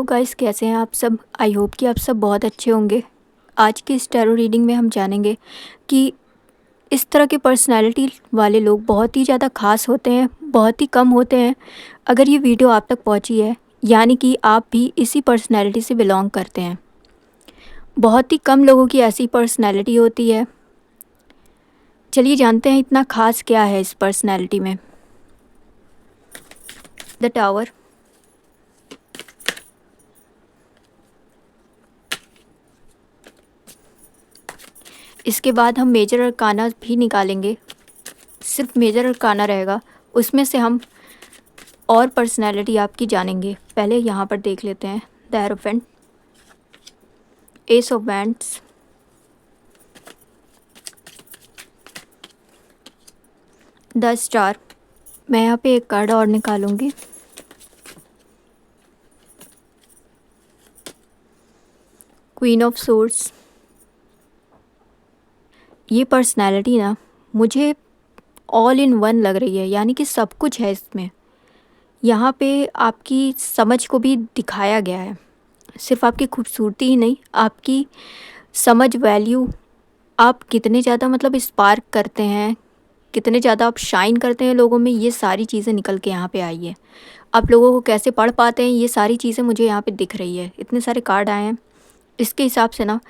Hello guys, कैसे हैं आप सब। आई होप कि आप सब बहुत अच्छे होंगे। आज की इस टैरो रीडिंग में हम जानेंगे कि इस तरह के पर्सनैलिटी वाले लोग बहुत ही ज़्यादा ख़ास होते हैं, बहुत ही कम होते हैं। अगर ये वीडियो आप तक पहुंची है यानी कि आप भी इसी पर्सनैलिटी से बिलोंग करते हैं। बहुत ही कम लोगों की ऐसी पर्सनैलिटी होती है। चलिए जानते हैं इतना ख़ास क्या है इस पर्सनैलिटी में। The tower. इसके बाद हम मेजर अरकाना भी निकालेंगे। सिर्फ मेजर अरकाना रहेगा, उसमें से हम और पर्सनैलिटी आपकी जानेंगे। पहले यहाँ पर देख लेते हैं the hierophant, ace of wands, the star. मैं यहाँ पे एक कार्ड और निकालूंगी। Queen of swords. ये पर्सनैलिटी ना मुझे ऑल इन वन लग रही है, यानी कि सब कुछ है इसमें। यहाँ पे आपकी समझ को भी दिखाया गया है। सिर्फ आपकी खूबसूरती ही नहीं, आपकी समझ, वैल्यू, आप कितने ज़्यादा मतलब स्पार्क करते हैं, कितने ज़्यादा आप शाइन करते हैं लोगों में, ये सारी चीज़ें निकल के यहाँ पे आई है। आप लोगों को कैसे पढ़ पाते हैं, ये सारी चीज़ें मुझे यहाँ पे दिख रही है। इतने सारे कार्ड आए हैं, इसके हिसाब से ना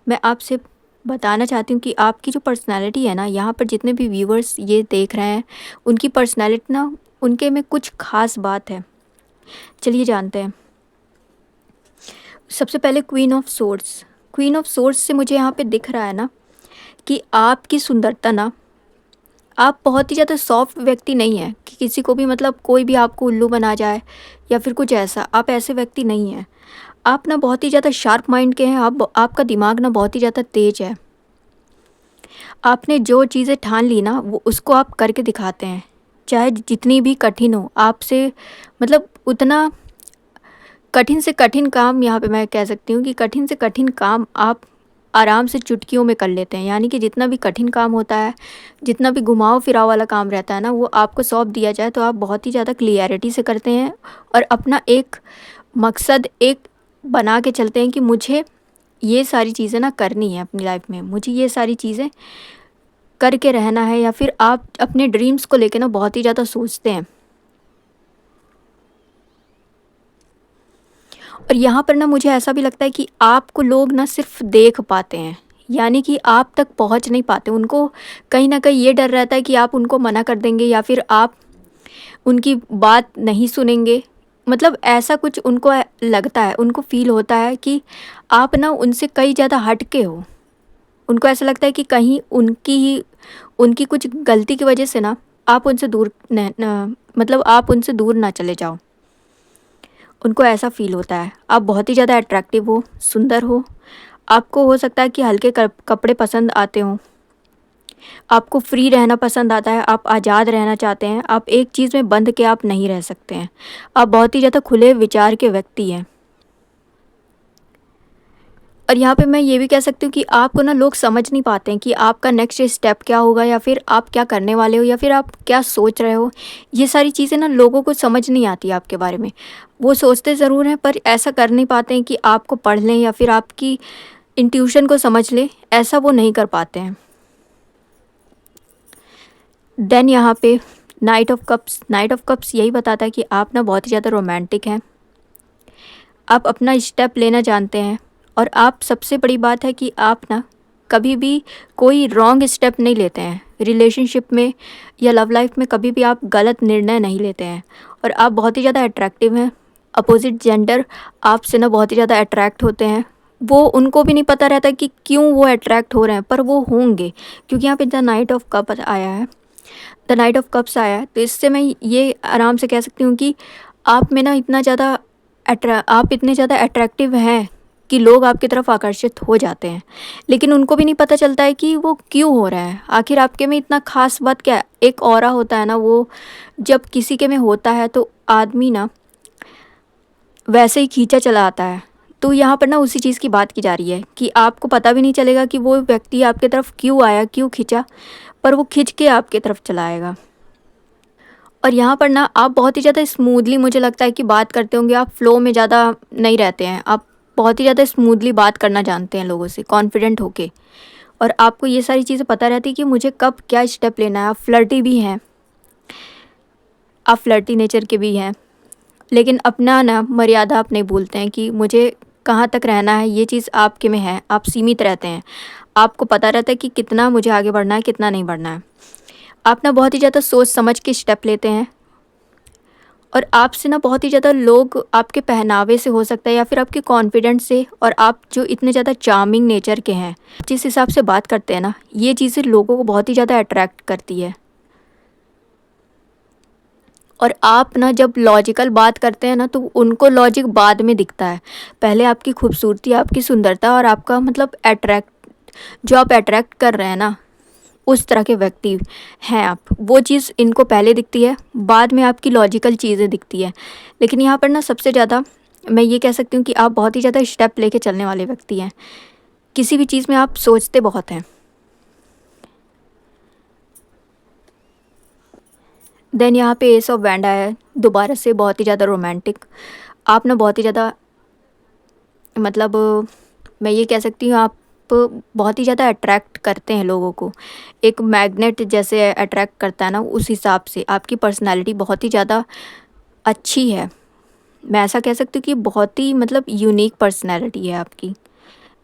मैं आपसे बताना चाहती हूँ कि आपकी जो पर्सनैलिटी है ना, यहाँ पर जितने भी व्यूवर्स ये देख रहे हैं, उनकी पर्सनैलिटी ना, उनके में कुछ ख़ास बात है। चलिए जानते हैं। सबसे पहले queen of swords. Queen of swords से मुझे यहाँ पे दिख रहा है ना कि आपकी सुंदरता ना, आप बहुत ही ज़्यादा सॉफ्ट व्यक्ति नहीं है कि किसी को भी मतलब कोई भी आपको उल्लू बना जाए या फिर कुछ ऐसा। आप ऐसे व्यक्ति नहीं हैं। आप ना बहुत ही ज़्यादा शार्प माइंड के हैं। आपका दिमाग ना बहुत ही ज़्यादा तेज है। आपने जो चीज़ें ठान ली ना, वो उसको आप करके दिखाते हैं, चाहे जितनी भी कठिन हो। आपसे मतलब उतना कठिन से कठिन काम, यहाँ पे मैं कह सकती हूँ कि कठिन से कठिन काम आप आराम से चुटकियों में कर लेते हैं। यानी कि जितना भी कठिन काम होता है, जितना भी घुमाव फिराव वाला काम रहता है ना, वो आपको सौंप दिया जाए तो आप बहुत ही ज़्यादा क्लियरिटी से करते हैं और अपना एक मकसद एक बना के चलते हैं कि मुझे ये सारी चीज़ें ना करनी है अपनी लाइफ में, मुझे ये सारी चीज़ें करके रहना है। या फिर आप अपने ड्रीम्स को लेके ना बहुत ही ज़्यादा सोचते हैं। और यहाँ पर ना मुझे ऐसा भी लगता है कि आपको लोग ना सिर्फ देख पाते हैं, यानी कि आप तक पहुँच नहीं पाते। उनको कहीं ना कहीं ये डर रहता है कि आप उनको मना कर देंगे या फिर आप उनकी बात नहीं सुनेंगे। मतलब ऐसा कुछ उनको लगता है, उनको फील होता है कि आप ना उनसे कई ज़्यादा हट के हो। उनको ऐसा लगता है कि कहीं उनकी कुछ गलती की वजह से ना आप उनसे दूर मतलब आप उनसे दूर ना चले जाओ। उनको ऐसा फील होता है। आप बहुत ही ज़्यादा अट्रैक्टिव हो, सुंदर हो। आपको हो सकता है कि हल्के कपड़े पसंद आते हों, आपको फ्री रहना पसंद आता है, आप आज़ाद रहना चाहते हैं। आप एक चीज़ में बंध के आप नहीं रह सकते हैं। आप बहुत ही ज़्यादा खुले विचार के व्यक्ति हैं। और यहाँ पे मैं ये भी कह सकती हूँ कि आपको ना लोग समझ नहीं पाते हैं कि आपका नेक्स्ट स्टेप क्या होगा, या फिर आप क्या करने वाले हो, या फिर आप क्या सोच रहे हो। ये सारी चीज़ें ना लोगों को समझ नहीं आती आपके बारे में। वो सोचते ज़रूर हैं पर ऐसा कर नहीं पाते हैं कि आपको पढ़ लें या फिर आपकी इंट्यूशन को समझ लें। ऐसा वो नहीं कर पाते हैं। देन यहाँ पे night of cups. Night of cups यही बताता है कि आप ना बहुत ही ज़्यादा रोमांटिक हैं। आप अपना स्टेप लेना जानते हैं। और आप, सबसे बड़ी बात है कि आप ना कभी भी कोई रॉन्ग स्टेप नहीं लेते हैं। रिलेशनशिप में या लव लाइफ में कभी भी आप गलत निर्णय नहीं लेते हैं। और आप बहुत ही ज़्यादा अट्रैक्टिव हैं। अपोजिट जेंडर आपसे ना बहुत ही ज़्यादा अट्रैक्ट होते हैं। वो उनको भी नहीं पता रहता कि क्यों वो अट्रैक्ट हो रहे हैं, पर वो होंगे क्योंकि यहाँ पे द नाइट ऑफ कप आया है। द नाइट ऑफ कप्स आया है, तो इससे मैं ये आराम से कह सकती हूँ कि आप में ना आप इतने ज़्यादा अट्रैक्टिव हैं कि लोग आपकी तरफ आकर्षित हो जाते हैं। लेकिन उनको भी नहीं पता चलता है कि वो क्यों हो रहा है। आखिर आपके में इतना ख़ास बात क्या है। एक ऑरा होता है ना, वो जब किसी के में होता है तो आदमी ना वैसे ही खींचा चला आता है। तो यहाँ पर ना उसी चीज़ की बात की जा रही है कि आपको पता भी नहीं चलेगा कि वो व्यक्ति आपकी तरफ क्यों आया, क्यों खींचा, पर वो खींच के आपकी तरफ चला आएगा। और यहाँ पर ना आप बहुत ही ज़्यादा स्मूथली मुझे लगता है कि बात करते होंगे, आप फ्लो में ज़्यादा नहीं रहते हैं, आप बहुत ही ज़्यादा स्मूथली बात करना जानते हैं लोगों से कॉन्फिडेंट होके। और आपको ये सारी चीज़ें पता रहती है कि मुझे कब क्या स्टेप लेना है। आप फ्लर्टी भी हैं, आप फ्लर्टी नेचर के भी हैं, लेकिन अपना ना मर्यादा आप नहीं भूलते हैं कि मुझे कहाँ तक रहना है, ये चीज़ आपके में है। आप सीमित रहते हैं, आपको पता रहता है कि कितना मुझे आगे बढ़ना है, कितना नहीं बढ़ना है। आप ना बहुत ही ज़्यादा सोच समझ के स्टेप लेते हैं। और आपसे ना बहुत ही ज़्यादा लोग आपके पहनावे से हो सकता है या फिर आपके कॉन्फिडेंस से, और आप जो इतने ज़्यादा चार्मिंग नेचर के हैं, जिस हिसाब से बात करते हैं ना, ये चीज़ें लोगों को बहुत ही ज़्यादा अट्रैक्ट करती है। और आप ना जब लॉजिकल बात करते हैं ना, तो उनको लॉजिक बाद में दिखता है। पहले आपकी खूबसूरती, आपकी सुंदरता और आपका मतलब अट्रैक्ट, जो आप अट्रैक्ट कर रहे हैं ना, उस तरह के व्यक्ति हैं आप, वो चीज़ इनको पहले दिखती है, बाद में आपकी लॉजिकल चीज़ें दिखती है। लेकिन यहाँ पर ना सबसे ज़्यादा मैं ये कह सकती हूँ कि आप बहुत ही ज़्यादा स्टेप लेके चलने वाले व्यक्ति हैं। किसी भी चीज़ में आप सोचते बहुत हैं। देन यहाँ पे एस ऑफ बैंड आया है दोबारा से, बहुत ही ज़्यादा रोमांटिक। आप ना बहुत ही ज़्यादा मतलब मैं ये कह सकती हूँ, आप बहुत ही ज़्यादा अट्रैक्ट करते हैं लोगों को। एक मैग्नेट जैसे अट्रैक्ट करता है ना, उस हिसाब से आपकी पर्सनैलिटी बहुत ही ज़्यादा अच्छी है। मैं ऐसा कह सकती हूँ कि बहुत ही मतलब यूनिक पर्सनैलिटी है आपकी।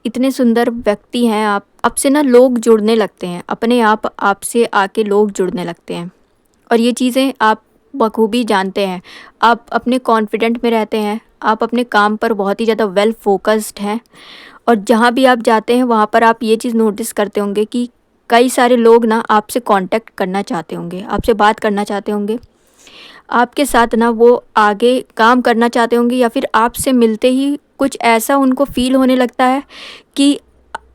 इतने सुंदर व्यक्ति हैं आप, आपसे ना लोग जुड़ने लगते हैं, अपने आप आपसे आके लोग जुड़ने लगते हैं। और ये चीज़ें आप बखूबी जानते हैं। आप अपने कॉन्फिडेंट में रहते हैं, आप अपने काम पर बहुत ही ज़्यादा वेल फोकस्ड हैं। और जहाँ भी आप जाते हैं वहाँ पर आप ये चीज़ नोटिस करते होंगे कि कई सारे लोग ना आपसे कांटेक्ट करना चाहते होंगे, आपसे बात करना चाहते होंगे, आपके साथ ना वो आगे काम करना चाहते होंगे, या फिर आपसे मिलते ही कुछ ऐसा उनको फ़ील होने लगता है कि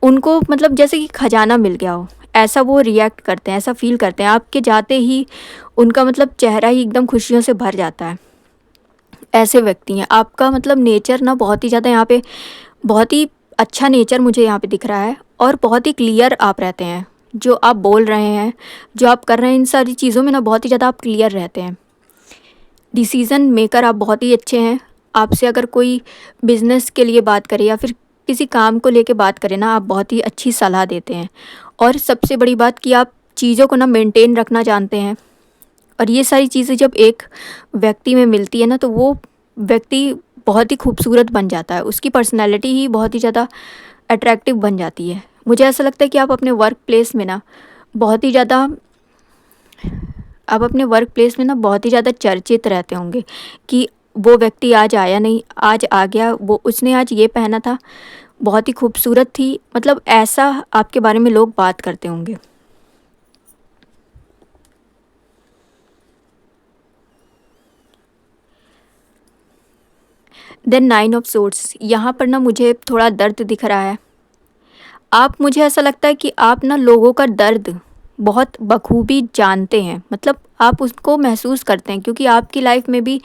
उनको मतलब जैसे कि खजाना मिल गया हो, ऐसा वो रिएक्ट करते हैं, ऐसा फ़ील करते हैं। आपके जाते ही उनका मतलब चेहरा ही एकदम खुशियों से भर जाता है। ऐसे व्यक्ति हैं। आपका मतलब नेचर ना बहुत ही ज़्यादा यहाँ पे, बहुत ही अच्छा नेचर मुझे यहाँ पे दिख रहा है। और बहुत ही क्लियर आप रहते हैं, जो आप बोल रहे हैं, जो आप कर रहे हैं, इन सारी चीज़ों में ना बहुत ही ज़्यादा आप क्लियर रहते हैं। डिसीज़न मेकर आप बहुत ही अच्छे हैं। आपसे अगर कोई बिज़नेस के लिए बात करे या फिर किसी काम को लेके बात करें ना, आप बहुत ही अच्छी सलाह देते हैं। और सबसे बड़ी बात कि आप चीज़ों को ना मेंटेन रखना जानते हैं। और ये सारी चीज़ें जब एक व्यक्ति में मिलती है ना, तो वो व्यक्ति बहुत ही खूबसूरत बन जाता है, उसकी पर्सनैलिटी ही बहुत ही ज़्यादा अट्रैक्टिव बन जाती है। मुझे ऐसा लगता है कि आप अपने वर्क प्लेस में ना बहुत ही ज़्यादा, आप अपने वर्क प्लेस में ना बहुत ही ज़्यादा चर्चित रहते होंगे कि वो व्यक्ति आज आया नहीं, आज आ गया, वो उसने आज ये पहना था, बहुत ही खूबसूरत थी, मतलब ऐसा आपके बारे में लोग बात करते होंगे। देन नाइन ऑफ सोर्ड्स, यहाँ पर ना मुझे थोड़ा दर्द दिख रहा है। आप, मुझे ऐसा लगता है कि आप ना लोगों का दर्द बहुत बखूबी जानते हैं, मतलब आप उसको महसूस करते हैं, क्योंकि आपकी लाइफ में भी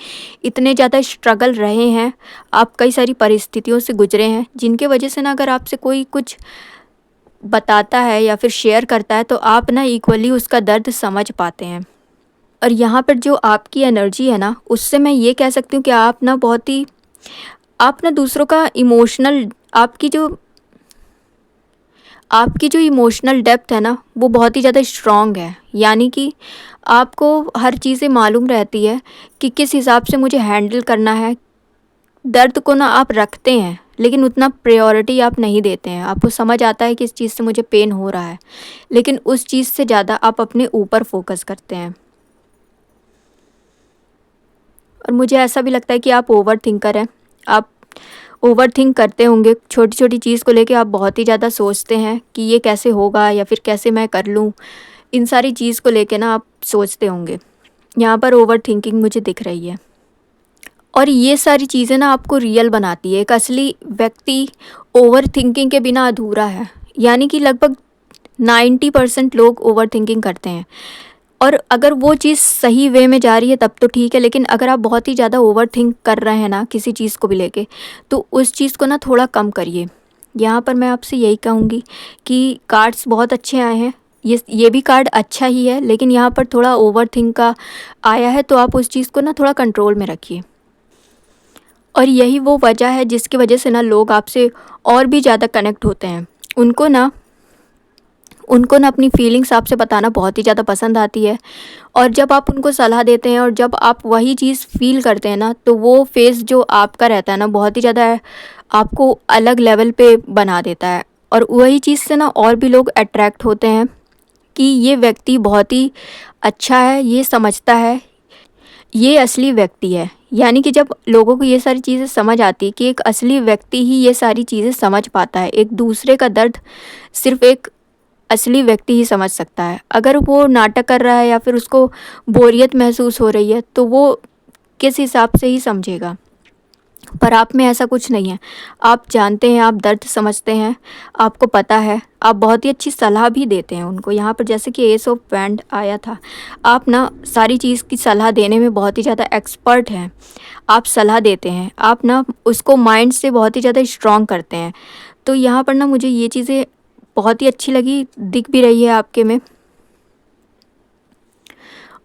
इतने ज़्यादा स्ट्रगल रहे हैं, आप कई सारी परिस्थितियों से गुजरे हैं, जिनके वजह से ना अगर आपसे कोई कुछ बताता है या फिर शेयर करता है, तो आप ना इक्वली उसका दर्द समझ पाते हैं। और यहाँ पर जो आपकी एनर्जी है ना, उससे मैं ये कह सकती हूँ कि आप ना बहुत ही, आप ना दूसरों का इमोशनल, आपकी जो इमोशनल डेप्थ है ना, वो बहुत ही ज़्यादा स्ट्रॉन्ग है। यानी कि आपको हर चीज़ें मालूम रहती है कि किस हिसाब से मुझे हैंडल करना है। दर्द को ना आप रखते हैं, लेकिन उतना प्रायोरिटी आप नहीं देते हैं। आपको समझ आता है कि इस चीज़ से मुझे पेन हो रहा है, लेकिन उस चीज़ से ज़्यादा आप अपने ऊपर फोकस करते हैं। और मुझे ऐसा भी लगता है कि आप ओवर थिंकर हैं। आप ओवर थिंक करते होंगे, छोटी छोटी चीज़ को लेके आप बहुत ही ज़्यादा सोचते हैं कि ये कैसे होगा या फिर कैसे मैं कर लूँ। इन सारी चीज़ को लेके ना आप सोचते होंगे। यहाँ पर ओवर थिंकिंग मुझे दिख रही है। और ये सारी चीज़ें ना आपको रियल बनाती है। एक असली व्यक्ति ओवर थिंकिंग के बिना अधूरा है। यानी कि लगभग 90% लोग ओवर थिंकिंग करते हैं। और अगर वो चीज़ सही वे में जा रही है तब तो ठीक है, लेकिन अगर आप बहुत ही ज़्यादा ओवर थिंक कर रहे हैं ना किसी चीज़ को भी लेके, तो उस चीज़ को ना थोड़ा कम करिए। यहाँ पर मैं आपसे यही कहूँगी कि कार्ड्स बहुत अच्छे आए हैं। ये भी कार्ड अच्छा ही है, लेकिन यहाँ पर थोड़ा ओवरथिंक का आया है, तो आप उस चीज़ को ना थोड़ा कंट्रोल में रखिए। और यही वो वजह है जिसकी वजह से ना लोग आपसे और भी ज़्यादा कनेक्ट होते हैं। उनको ना अपनी फीलिंग्स आपसे बताना बहुत ही ज़्यादा पसंद आती है, और जब आप उनको सलाह देते हैं और जब आप वही चीज़ फ़ील करते हैं ना, तो वो फ़ेज़ जो आपका रहता है ना, बहुत ही ज़्यादा आपको अलग लेवल पे बना देता है। और वही चीज़ से ना और भी लोग अट्रैक्ट होते हैं कि ये व्यक्ति बहुत ही अच्छा है, ये समझता है, ये असली व्यक्ति है। यानी कि जब लोगों को ये सारी चीज़ें समझ आती है कि एक असली व्यक्ति ही ये सारी चीज़ें समझ पाता है, एक दूसरे का दर्द सिर्फ़ एक असली व्यक्ति ही समझ सकता है। अगर वो नाटक कर रहा है या फिर उसको बोरियत महसूस हो रही है, तो वो किस हिसाब से ही समझेगा। पर आप में ऐसा कुछ नहीं है। आप जानते हैं, आप दर्द समझते हैं, आपको पता है, आप बहुत ही अच्छी सलाह भी देते हैं उनको। यहाँ पर जैसे कि एस ऑफ वैंड आया था, आप ना सारी चीज़ की सलाह देने में बहुत ही ज़्यादा एक्सपर्ट हैं। आप सलाह देते हैं, आप ना उसको माइंड से बहुत ही ज़्यादा स्ट्रॉन्ग करते हैं। तो यहाँ पर ना मुझे ये चीज़ें बहुत ही अच्छी लगी, दिख भी रही है आपके में।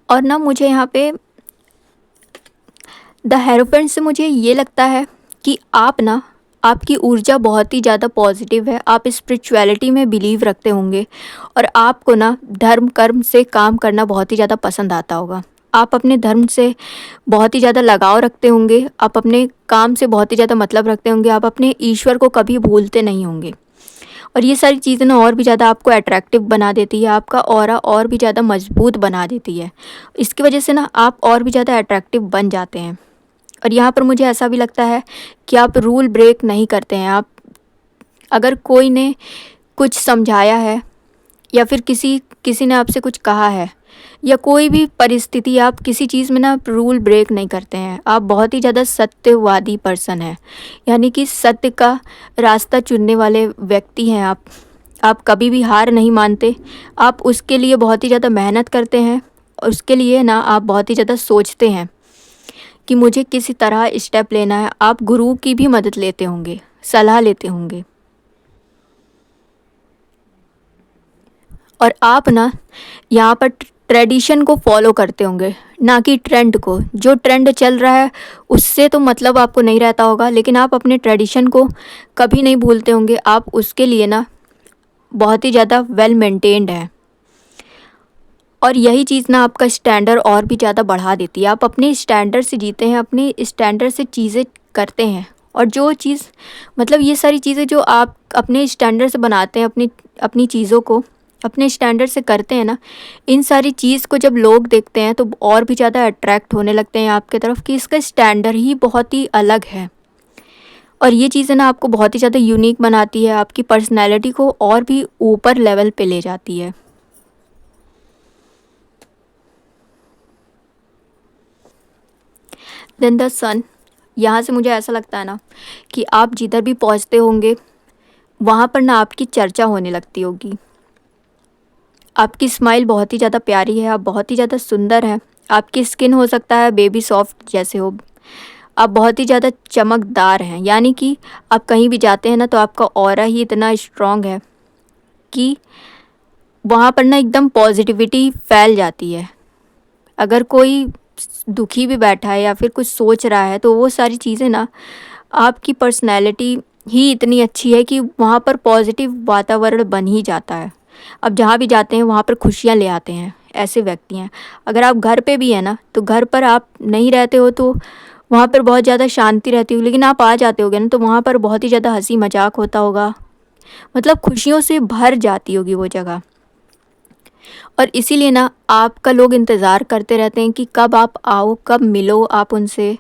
और ना मुझे यहाँ पे द हेरोफेंट से मुझे ये लगता है कि आप ना, आपकी ऊर्जा बहुत ही ज़्यादा पॉजिटिव है, आप स्पिरिचुअलिटी में बिलीव रखते होंगे, और आपको ना धर्म कर्म से काम करना बहुत ही ज़्यादा पसंद आता होगा। आप अपने धर्म से बहुत ही ज़्यादा लगाव रखते होंगे, आप अपने काम से बहुत ही ज़्यादा मतलब रखते होंगे, आप अपने ईश्वर को कभी भूलते नहीं होंगे। और ये सारी चीज़ें ना और भी ज़्यादा आपको अट्रैक्टिव बना देती है, आपका ऑरा और भी ज़्यादा मजबूत बना देती है। इसकी वजह से ना आप और भी ज़्यादा अट्रैक्टिव बन जाते हैं। और यहाँ पर मुझे ऐसा भी लगता है कि आप रूल ब्रेक नहीं करते हैं। आप, अगर कोई ने कुछ समझाया है या फिर किसी किसी ने आपसे कुछ कहा है, या कोई भी परिस्थिति, आप किसी चीज़ में ना रूल ब्रेक नहीं करते हैं। आप बहुत ही ज़्यादा सत्यवादी पर्सन हैं, यानी कि सत्य का रास्ता चुनने वाले व्यक्ति हैं आप कभी भी हार नहीं मानते, आप उसके लिए बहुत ही ज़्यादा मेहनत करते हैं, और उसके लिए ना आप बहुत ही ज़्यादा सोचते हैं कि मुझे किसी तरह स्टेप लेना है। आप गुरु की भी मदद लेते होंगे, सलाह लेते होंगे, और आप ना यहाँ पर ट्रेडिशन को फॉलो करते होंगे, ना कि ट्रेंड को। जो ट्रेंड चल रहा है उससे तो मतलब आपको नहीं रहता होगा, लेकिन आप अपने ट्रेडिशन को कभी नहीं भूलते होंगे। आप उसके लिए ना बहुत ही ज़्यादा वेल मेंटेन्ड है, और यही चीज़ ना आपका स्टैंडर्ड और भी ज़्यादा बढ़ा देती है। आप अपने स्टैंडर्ड से जीते हैं, अपने स्टैंडर्ड से चीज़ें करते हैं, और जो चीज़, मतलब ये सारी चीज़ें जो आप अपने स्टैंडर्ड से बनाते हैं, अपनी अपनी चीज़ों को अपने स्टैंडर्ड से करते हैं ना, इन सारी चीज़ को जब लोग देखते हैं तो और भी ज़्यादा अट्रैक्ट होने लगते हैं आपके तरफ, कि इसका स्टैंडर्ड ही बहुत ही अलग है। और ये चीज़ें ना आपको बहुत ही ज़्यादा यूनिक बनाती है, आपकी पर्सनैलिटी को और भी ऊपर लेवल पे ले जाती है। देन द सन, यहाँ से मुझे ऐसा लगता है ना कि आप जिधर भी पहुँचते होंगे, वहाँ पर ना आपकी चर्चा होने लगती होगी। आपकी स्माइल बहुत ही ज़्यादा प्यारी है, आप बहुत ही ज़्यादा सुंदर हैं, आपकी स्किन हो सकता है बेबी सॉफ्ट जैसे हो, आप बहुत ही ज़्यादा चमकदार हैं। यानी कि आप कहीं भी जाते हैं ना, तो आपका ऑरा ही इतना स्ट्रॉन्ग है कि वहाँ पर ना एकदम पॉजिटिविटी फैल जाती है। अगर कोई दुखी भी बैठा है या फिर कुछ सोच रहा है, तो वो सारी चीज़ें ना, आपकी पर्सनैलिटी ही इतनी अच्छी है कि वहाँ पर पॉजिटिव वातावरण बन ही जाता है। अब जहाँ भी जाते हैं वहाँ पर खुशियाँ ले आते हैं, ऐसे व्यक्ति हैं। अगर आप घर पे भी हैं ना, तो घर पर आप नहीं रहते हो तो वहाँ पर बहुत ज़्यादा शांति रहती हो, लेकिन आप आ जाते होगे ना, तो वहाँ पर बहुत ही ज़्यादा हंसी मजाक होता होगा, मतलब खुशियों से भर जाती होगी वो जगह। और इसीलिए ना आपका लोग इंतज़ार करते रहते हैं कि कब आप आओ, कब मिलो आप उनसे।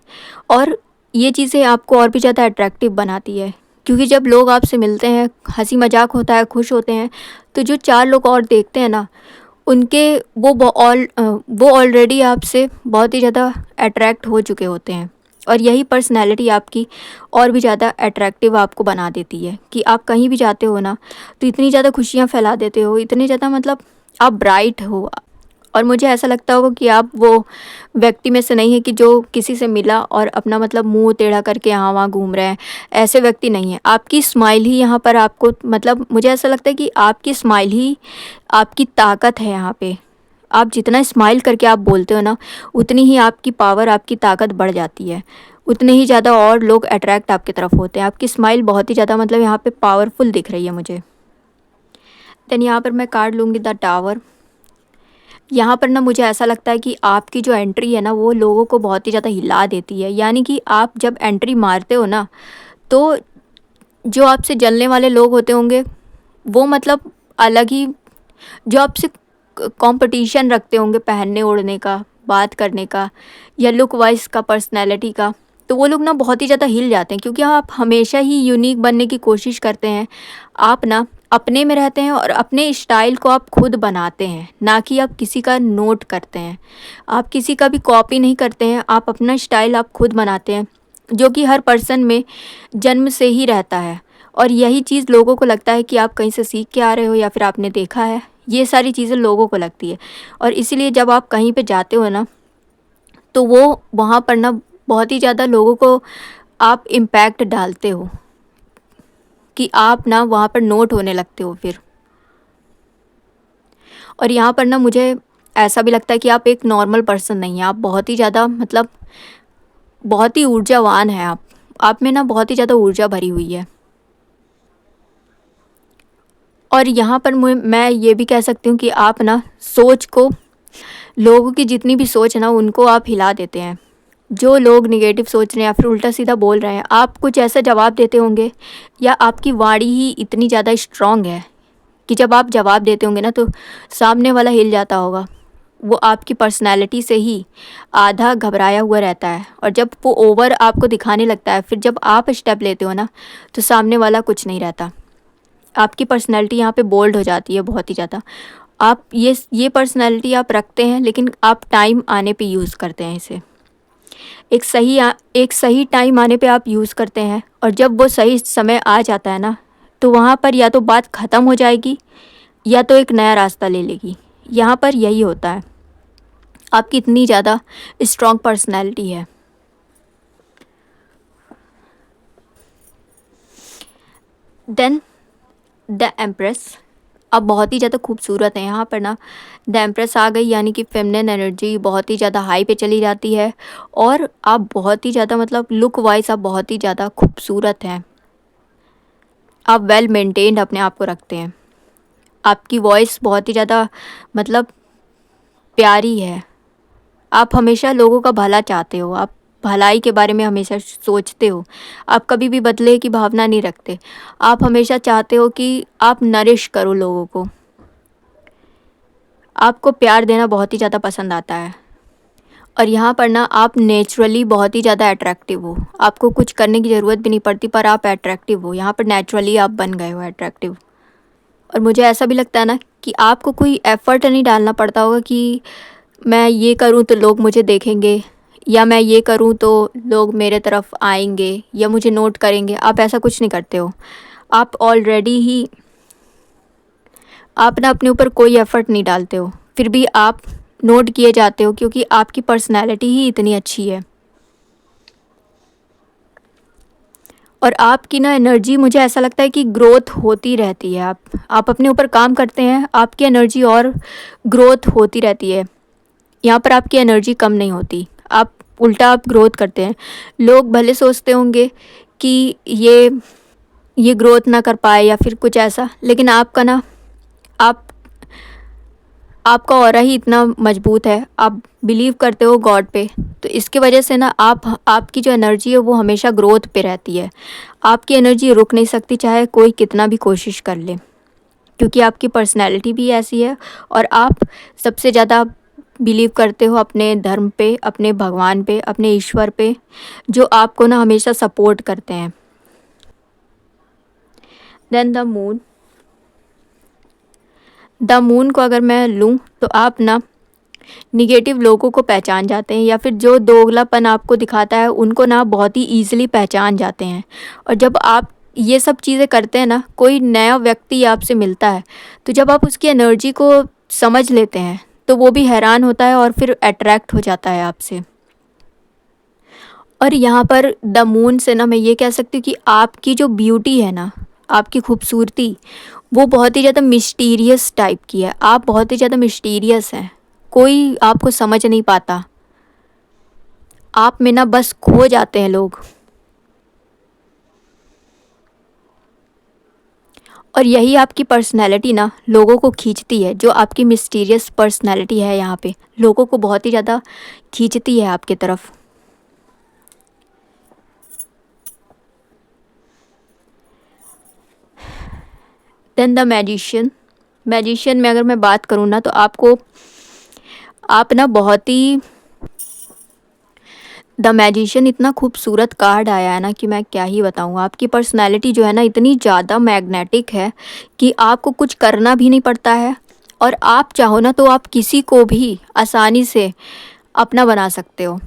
और ये चीज़ें आपको और भी ज़्यादा अट्रैक्टिव बनाती है, क्योंकि जब लोग आपसे मिलते हैं, हंसी मजाक होता है, खुश होते हैं, तो जो 4 लोग और देखते हैं ना, उनके वो ऑलरेडी आपसे बहुत ही ज़्यादा अट्रैक्ट हो चुके होते हैं। और यही पर्सनैलिटी आपकी और भी ज़्यादा अट्रैक्टिव आपको बना देती है कि आप कहीं भी जाते हो ना, तो इतनी ज़्यादा खुशियाँ फैला देते हो, इतने ज़्यादा, मतलब आप ब्राइट हो, और मुझे ऐसा लगता होगा कि आप वो व्यक्ति में से नहीं है कि जो किसी से मिला और अपना मतलब मुंह टेढ़ा करके यहाँ वहाँ घूम रहे हैं। ऐसे व्यक्ति नहीं है। आपकी स्माइल ही यहाँ पर आपको मतलब मुझे ऐसा लगता है कि आपकी स्माइल ही आपकी ताकत है यहाँ पे। आप जितना स्माइल करके आप बोलते हो ना, उतनी ही आपकी पावर, आपकी ताकत बढ़ जाती है। उतने ही ज़्यादा और लोग अट्रैक्ट आपकी तरफ होते हैं। आपकी स्माइल बहुत ही ज़्यादा मतलब यहाँ पे पावरफुल दिख रही है मुझे। देन यहाँ पर मैं कार्ड लूँगी द टावर। यहाँ पर ना मुझे ऐसा लगता है कि आपकी जो एंट्री है ना, वो लोगों को बहुत ही ज़्यादा हिला देती है। यानी कि आप जब एंट्री मारते हो ना, तो जो आपसे जलने वाले लोग होते होंगे, वो मतलब अलग ही, जो आपसे कंपटीशन रखते होंगे पहनने ओढ़ने का, बात करने का, या लुक वाइज का, पर्सनैलिटी का, तो वो लोग ना बहुत ही ज़्यादा हिल जाते हैं, क्योंकि आप हमेशा ही यूनिक बनने की कोशिश करते हैं। आप ना अपने में रहते हैं और अपने स्टाइल को आप खुद बनाते हैं, ना कि आप किसी का नोट करते हैं। आप किसी का भी कॉपी नहीं करते हैं, आप अपना स्टाइल आप खुद बनाते हैं, जो कि हर पर्सन में जन्म से ही रहता है। और यही चीज़ लोगों को लगता है कि आप कहीं से सीख के आ रहे हो या फिर आपने देखा है। ये सारी चीज़ें लोगों को लगती है, और इसीलिए जब आप कहीं पे जाते हो ना, तो वो वहाँ पर ना बहुत ही ज़्यादा लोगों को आप इम्पैक्ट डालते हो, कि आप ना वहाँ पर नोट होने लगते हो फिर। और यहाँ पर ना मुझे ऐसा भी लगता है कि आप एक नॉर्मल पर्सन नहीं हैं। आप बहुत ही ज़्यादा मतलब बहुत ही ऊर्जावान हैं आप में ना बहुत ही ज़्यादा ऊर्जा भरी हुई है। और यहाँ पर मैं ये भी कह सकती हूँ कि आप ना सोच को, लोगों की जितनी भी सोच है ना, उनको आप हिला देते हैं। जो लोग नेगेटिव सोच रहे हैं या फिर उल्टा सीधा बोल रहे हैं, आप कुछ ऐसा जवाब देते होंगे, या आपकी वाणी ही इतनी ज़्यादा स्ट्रांग है कि जब आप जवाब देते होंगे ना, तो सामने वाला हिल जाता होगा। वो आपकी पर्सनैलिटी से ही आधा घबराया हुआ रहता है, और जब वो ओवर आपको दिखाने लगता है, फिर जब आप स्टेप लेते हो ना, तो सामने वाला कुछ नहीं रहता। आपकी पर्सनैलिटी यहाँ पे बोल्ड हो जाती है बहुत ही ज़्यादा। आप ये पर्सनैलिटी आप रखते हैं, लेकिन आप टाइम आने पे यूज़ करते हैं इसे। एक सही टाइम आने पे आप यूज़ करते हैं, और जब वो सही समय आ जाता है ना, तो वहाँ पर या तो बात ख़त्म हो जाएगी, या तो एक नया रास्ता ले लेगी। यहाँ पर यही होता है। आपकी इतनी ज़्यादा स्ट्रॉन्ग पर्सनैलिटी है। Then the empress. अब बहुत ही ज़्यादा खूबसूरत है। यहाँ पर ना द एम्प्रेस आ गई, यानी कि फेमिनिन एनर्जी बहुत ही ज़्यादा हाई पे चली जाती है, और आप बहुत ही ज़्यादा मतलब लुक वाइज आप बहुत ही ज़्यादा खूबसूरत हैं। आप वेल मेंटेन्ड अपने आप को रखते हैं। आपकी वॉइस बहुत ही ज़्यादा मतलब प्यारी है। आप हमेशा लोगों का भला चाहते हो, आप भलाई के बारे में हमेशा सोचते हो। आप कभी भी बदले की भावना नहीं रखते। आप हमेशा चाहते हो कि आप नरिश करो लोगों को। आपको प्यार देना बहुत ही ज़्यादा पसंद आता है। और यहाँ पर ना आप नेचुरली बहुत ही ज़्यादा अट्रैक्टिव हो। आपको कुछ करने की ज़रूरत भी नहीं पड़ती, पर आप अट्रैक्टिव हो। यहाँ पर नेचुरली आप बन गए हो अट्रैक्टिव। और मुझे ऐसा भी लगता है ना कि आपको कोई एफ़र्ट नहीं डालना पड़ता होगा कि मैं ये करूँ तो लोग मुझे देखेंगे, या मैं ये करूँ तो लोग मेरे तरफ आएंगे या मुझे नोट करेंगे। आप ऐसा कुछ नहीं करते हो। आप ऑलरेडी ही, आप ना अपने ऊपर कोई एफ़र्ट नहीं डालते हो, फिर भी आप नोट किए जाते हो, क्योंकि आपकी पर्सनैलिटी ही इतनी अच्छी है। और आपकी ना एनर्जी, मुझे ऐसा लगता है कि ग्रोथ होती रहती है। आप अपने ऊपर काम करते हैं, आपकी एनर्जी और ग्रोथ होती रहती है। यहाँ पर आपकी एनर्जी कम नहीं होती, आप उल्टा आप ग्रोथ करते हैं। लोग भले सोचते होंगे कि ये ग्रोथ ना कर पाए या फिर कुछ ऐसा, लेकिन आपका ना आप आपका ऑरा ही इतना मजबूत है। आप बिलीव करते हो गॉड पे, तो इसकी वजह से ना आपकी जो एनर्जी है वो हमेशा ग्रोथ पे रहती है। आपकी एनर्जी रुक नहीं सकती, चाहे कोई कितना भी कोशिश कर ले, क्योंकि आपकी पर्सनैलिटी भी ऐसी है। और आप सबसे ज़्यादा बिलीव करते हो अपने धर्म पे, अपने भगवान पे, अपने ईश्वर पे, जो आपको ना हमेशा सपोर्ट करते हैं। देन द मून को अगर मैं लूँ, तो आप ना निगेटिव लोगों को पहचान जाते हैं, या फिर जो दोगलापन आपको दिखाता है उनको ना बहुत ही ईजिली पहचान जाते हैं। और जब आप ये सब चीज़ें करते हैं ना, कोई नया व्यक्ति आपसे मिलता है, तो जब आप उसकी एनर्जी को समझ लेते हैं, तो वो भी हैरान होता है और फिर अट्रैक्ट हो जाता है आपसे। और यहाँ पर द मून से ना मैं ये कह सकती हूँ कि आपकी जो ब्यूटी है ना, आपकी खूबसूरती, वो बहुत ही ज़्यादा मिस्टीरियस टाइप की है। आप बहुत ही ज़्यादा मिस्टीरियस हैं, कोई आपको समझ नहीं पाता। आप में ना बस खो जाते हैं लोग। और यही आपकी पर्सनैलिटी ना लोगों को खींचती है। जो आपकी मिस्टीरियस पर्सनैलिटी है यहाँ पे लोगों को बहुत ही ज़्यादा खींचती है आपकी तरफ। Then the magician. मैजिशियन में अगर मैं बात करूँ ना तो आप ना बहुत ही, द मैजिशियन इतना खूबसूरत कार्ड आया है ना कि मैं क्या ही बताऊँ। आपकी पर्सनैलिटी जो है ना इतनी ज़्यादा मैग्नेटिक है कि आपको कुछ करना भी नहीं पड़ता है। और आप चाहो ना तो आप किसी को भी आसानी से अपना बना सकते हो।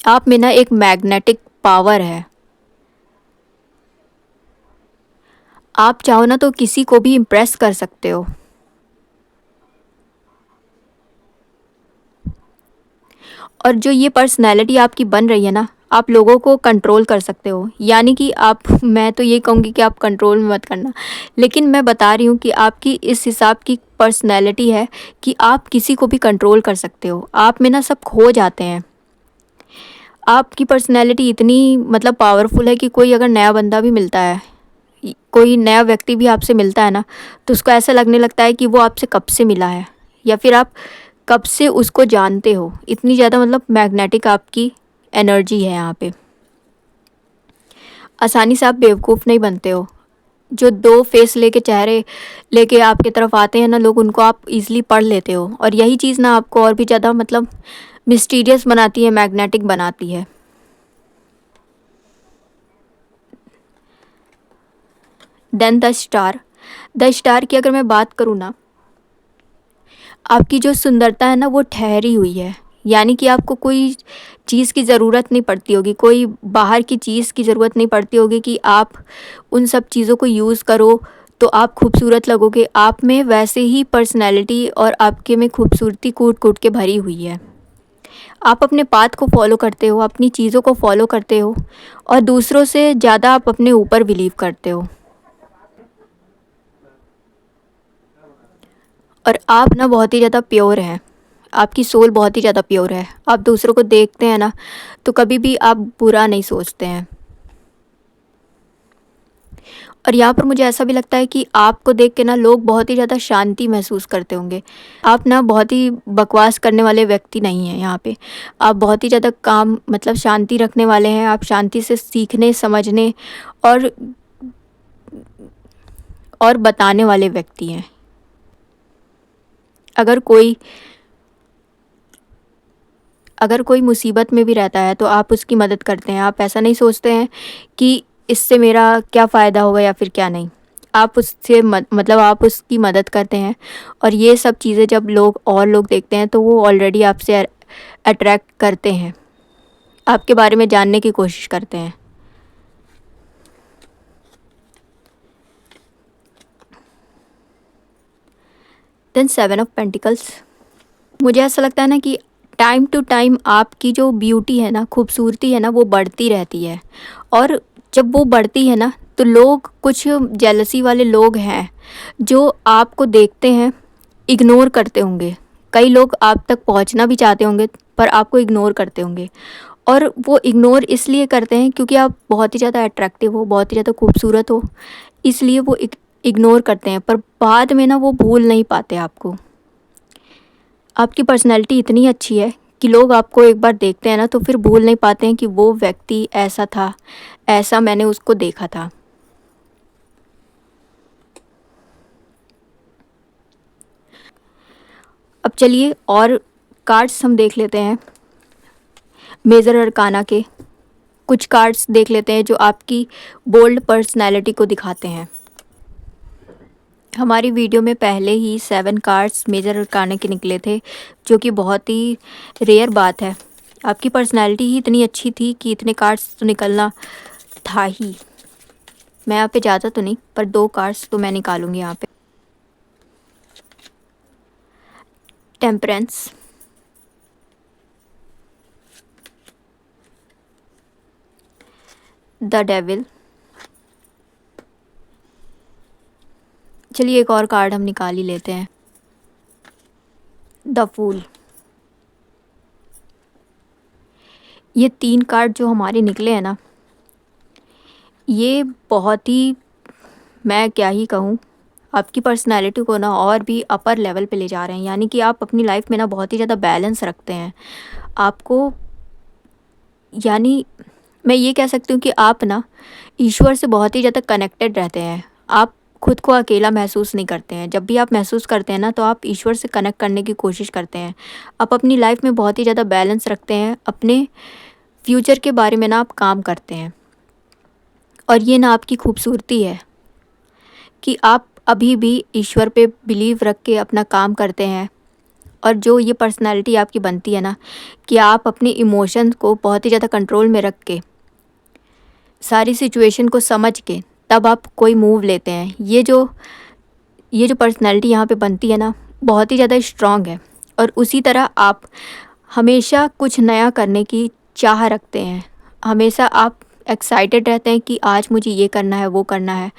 आप में ना एक मैग्नेटिक पावर है। आप चाहो ना तो किसी को भी इम्प्रेस कर सकते हो। और जो ये पर्सनैलिटी आपकी बन रही है ना, आप लोगों को कंट्रोल कर सकते हो। यानी कि आप, मैं तो ये कहूँगी कि आप कंट्रोल में मत करना, लेकिन मैं बता रही हूँ कि आपकी इस हिसाब की पर्सनैलिटी है कि आप किसी को भी कंट्रोल कर सकते हो। आप में ना सब खो जाते हैं। आपकी पर्सनैलिटी इतनी मतलब पावरफुल है कि कोई अगर नया बंदा भी मिलता है, कोई नया व्यक्ति भी आपसे मिलता है ना, तो उसको ऐसा लगने लगता है कि वो आपसे कब से मिला है या फिर आप कब से उसको जानते हो। इतनी ज़्यादा मतलब मैग्नेटिक आपकी एनर्जी है यहाँ पे। आसानी से आप बेवकूफ़ नहीं बनते हो। जो दो फेस लेके चेहरे लेके आपकी तरफ आते हैं ना लोग, उनको आप इजीली पढ़ लेते हो। और यही चीज़ ना आपको और भी ज़्यादा मतलब मिस्टीरियस बनाती है, मैग्नेटिक बनाती है। Then the star. The star की अगर मैं बात करूँ ना, आपकी जो सुंदरता है ना वो ठहरी हुई है। यानी कि आपको कोई चीज़ की ज़रूरत नहीं पड़ती होगी, कोई बाहर की चीज़ की ज़रूरत नहीं पड़ती होगी कि आप उन सब चीज़ों को यूज़ करो तो आप खूबसूरत लगोगे। आप में वैसे ही पर्सनैलिटी और आपके में खूबसूरती कूट कूट के भरी हुई है। आप अपने पाथ को फॉलो करते हो, अपनी चीज़ों को फॉलो करते हो और दूसरों से ज़्यादा आप अपने ऊपर बिलीव करते हो। और आप ना बहुत ही ज़्यादा प्योर हैं। आपकी सोल बहुत ही ज़्यादा प्योर है। आप दूसरों को देखते हैं ना तो कभी भी आप बुरा नहीं सोचते हैं। और यहाँ पर मुझे ऐसा भी लगता है कि आपको देख के ना लोग बहुत ही ज़्यादा शांति महसूस करते होंगे। आप ना बहुत ही बकवास करने वाले व्यक्ति नहीं हैं यहाँ पे। आप बहुत ही ज़्यादा काम मतलब शांति रखने वाले हैं। आप शांति से सीखने, समझने और बताने वाले व्यक्ति हैं। अगर कोई मुसीबत में भी रहता है तो आप उसकी मदद करते हैं। आप ऐसा नहीं सोचते हैं कि इससे मेरा क्या फ़ायदा होगा या फिर क्या नहीं। आप उससे मतलब आप उसकी मदद करते हैं। और ये सब चीज़ें जब लोग देखते हैं तो वो ऑलरेडी आपसे अट्रैक्ट करते हैं, आपके बारे में जानने की कोशिश करते हैं। Then 7 of pentacles. मुझे ऐसा लगता है ना कि टाइम टू टाइम आपकी जो ब्यूटी है ना, खूबसूरती है ना, वो बढ़ती रहती है। और जब वो बढ़ती है ना तो लोग, कुछ जेलसी वाले लोग हैं जो आपको देखते हैं, इग्नोर करते होंगे। कई लोग आप तक पहुंचना भी चाहते होंगे पर आपको इग्नोर करते होंगे। और वो इग्नोर इसलिए करते हैं क्योंकि आप बहुत ही ज़्यादा अट्रैक्टिव हो, बहुत ही ज़्यादा खूबसूरत हो, इसलिए वो इग्नोर करते हैं। पर बाद में ना वो भूल नहीं पाते आपको। आपकी पर्सनैलिटी इतनी अच्छी है कि लोग आपको एक बार देखते हैं ना तो फिर भूल नहीं पाते हैं कि वो व्यक्ति ऐसा था, ऐसा मैंने उसको देखा था। अब चलिए और कार्ड्स हम देख लेते हैं मेजर अरकाना के। कुछ कार्ड्स देख लेते हैं जो आपकी बोल्ड पर्सनैलिटी को दिखाते हैं। हमारी वीडियो में पहले ही 7 कार्ड्स मेजर अरकाना के निकले थे, जो कि बहुत ही रेयर बात है। आपकी पर्सनैलिटी ही इतनी अच्छी थी कि इतने कार्ड्स तो निकलना था ही। मैं यहाँ पे ज़्यादा तो नहीं पर 2 कार्ड्स तो मैं निकालूंगी यहाँ पे। Temperance, the devil. चलिए एक और कार्ड हम निकाल ही लेते हैं, द फूल। ये 3 कार्ड जो हमारे निकले हैं ना, ये बहुत ही, मैं क्या ही कहूँ, आपकी पर्सनैलिटी को ना और भी अपर लेवल पे ले जा रहे हैं। यानी कि आप अपनी लाइफ में ना बहुत ही ज़्यादा बैलेंस रखते हैं। आपको, यानी मैं ये कह सकती हूँ कि आप ना ईश्वर से बहुत ही ज़्यादा कनेक्टेड रहते हैं। आप खुद को अकेला महसूस नहीं करते हैं। जब भी आप महसूस करते हैं ना, तो आप ईश्वर से कनेक्ट करने की कोशिश करते हैं। आप अपनी लाइफ में बहुत ही ज़्यादा बैलेंस रखते हैं। अपने फ्यूचर के बारे में ना आप काम करते हैं, और ये ना आपकी खूबसूरती है कि आप अभी भी ईश्वर पे बिलीव रख के अपना काम करते हैं। और जो ये पर्सनैलिटी आपकी बनती है ना, कि आप अपने इमोशंस को बहुत ही ज़्यादा कंट्रोल में रख के, सारी सिचुएशन को समझ के तब आप कोई मूव लेते हैं। ये जो पर्सनैलिटी यहाँ पे बनती है ना, बहुत ही ज़्यादा स्ट्रॉन्ग है। और उसी तरह आप हमेशा कुछ नया करने की चाह रखते हैं। हमेशा आप एक्साइटेड रहते हैं कि आज मुझे ये करना है, वो करना है।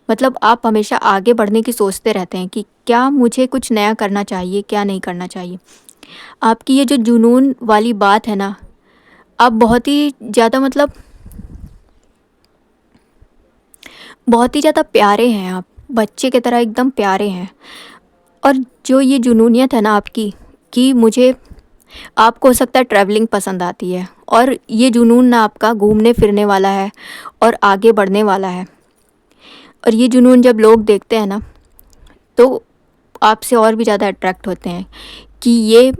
मतलब आप हमेशा आगे बढ़ने की सोचते रहते हैं कि क्या मुझे कुछ नया करना चाहिए, क्या नहीं करना चाहिए। आपकी ये जो जुनून वाली बात है ना, आप बहुत ही ज़्यादा, मतलब बहुत ही ज़्यादा प्यारे हैं आप, बच्चे की तरह एकदम प्यारे हैं। और जो ये जुनूनियत है ना आपकी, कि मुझे, आपको हो सकता है ट्रैवलिंग पसंद आती है, और ये जुनून ना आपका घूमने फिरने वाला है और आगे बढ़ने वाला है। और ये जुनून जब लोग देखते हैं ना, तो आपसे और भी ज़्यादा अट्रैक्ट होते हैं कि ये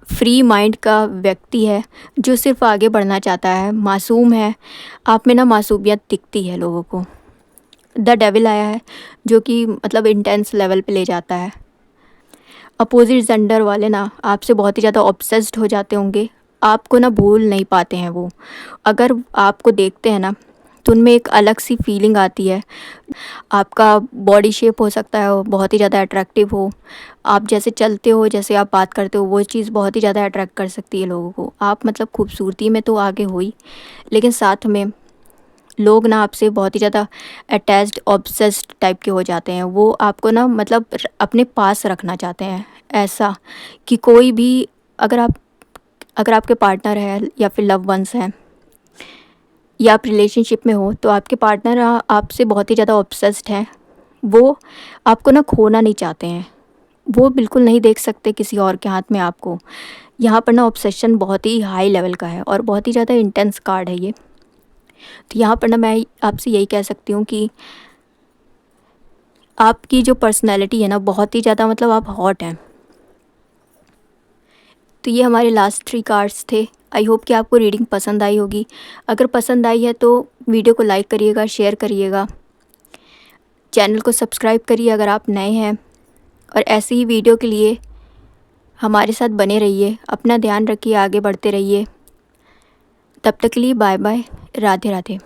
फ्री माइंड का व्यक्ति है जो सिर्फ आगे बढ़ना चाहता है, मासूम है। आप में ना मासूमियत दिखती है लोगों को। द डेविल आया है, जो कि मतलब इंटेंस लेवल पे ले जाता है। अपोजिट जेंडर वाले ना आपसे बहुत ही ज़्यादा ऑब्सेस्ड हो जाते होंगे। आपको ना भूल नहीं पाते हैं वो। अगर आपको देखते हैं ना, तो उनमें एक अलग सी फीलिंग आती है। आपका बॉडी शेप हो सकता है वो बहुत ही ज़्यादा अट्रैक्टिव हो। आप जैसे चलते हो, जैसे आप बात करते हो, वो चीज़ बहुत ही ज़्यादा अट्रैक्ट कर सकती है लोगों को। आप मतलब खूबसूरती में तो आगे हो ही, लेकिन साथ में लोग ना आपसे बहुत ही ज़्यादा अटैच्ड, ऑब्सेस्ड टाइप के हो जाते हैं। वो आपको ना मतलब अपने पास रखना चाहते हैं, ऐसा कि कोई भी, अगर आपके पार्टनर है या फिर लव वंस हैं, या आप रिलेशनशिप में हो, तो आपके पार्टनर आपसे बहुत ही ज़्यादा ऑब्सेस्ड हैं। वो आपको ना खोना नहीं चाहते हैं। वो बिल्कुल नहीं देख सकते किसी और के हाथ में आपको। यहाँ पर ना ऑब्सेशन बहुत ही हाई लेवल का है और बहुत ही ज़्यादा इंटेंस कार्ड है ये। तो यहाँ पर ना मैं आपसे यही कह सकती हूँ कि आपकी जो पर्सनैलिटी है ना, बहुत ही ज़्यादा, मतलब आप हॉट हैं। तो ये हमारे लास्ट 3 कार्ड्स थे। आई होप कि आपको रीडिंग पसंद आई होगी। अगर पसंद आई है तो वीडियो को लाइक करिएगा, शेयर करिएगा, चैनल को सब्सक्राइब करिए अगर आप नए हैं। और ऐसी ही वीडियो के लिए हमारे साथ बने रहिए। अपना ध्यान रखिए, आगे बढ़ते रहिए। तब तक के लिए बाय बाय, राधे राधे।